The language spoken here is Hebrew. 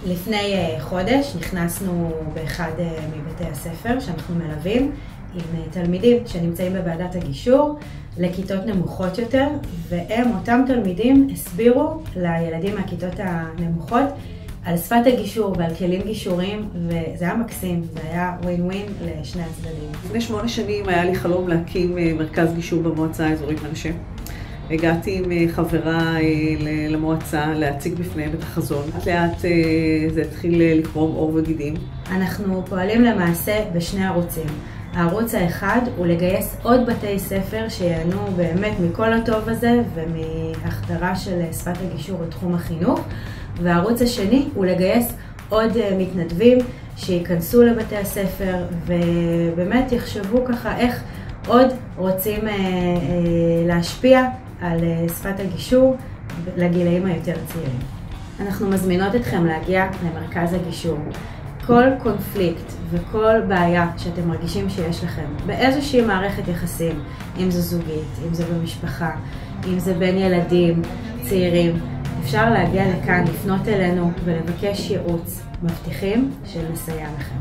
לפני חודש נכנסנו באחד מבתי הספר שאנחנו מלווים עם תלמידים שנמצאים בוועדת הגישור לכיתות נמוכות יותר, והם אותם תלמידים הסבירו לילדים מהכיתות הנמוכות על שפת הגישור ועל כלים גישוריים, וזה היה מקסים, זה היה ווין ווין לשני הצדדים. לפני 8 שנים היה לי חלום להקים מרכז גישור במועצה האזורית מנשה. הגעתי עם חברה למועצה להציג בפניהם את החזון. לאט זה התחיל לקרום עור וגידים. אנחנו פועלים למעשה בשני ערוצים. הערוץ האחד הוא לגייס עוד בתי ספר שיענו באמת מכל הטוב הזה ומהחדרה של שפת הגישור לתחום החינוך. והערוץ השני הוא לגייס עוד מתנדבים שיכנסו לבתי הספר ובאמת יחשבו ככה איך עוד רוצים להשפיע על שפת הגישור לגילאים היותר צעירים. אנחנו מזמינות אתכם להגיע למרכז הגישור. כל קונפליקט וכל בעיה שאתם מרגישים שיש לכם באיזושהי מערכת יחסים, אם זו זוגית, אם זה במשפחה, אם זה בין ילדים, צעירים, אפשר להגיע לכאן, לפנות אלינו ולבקש ייעוץ. מבטיחים שנסייע לכם.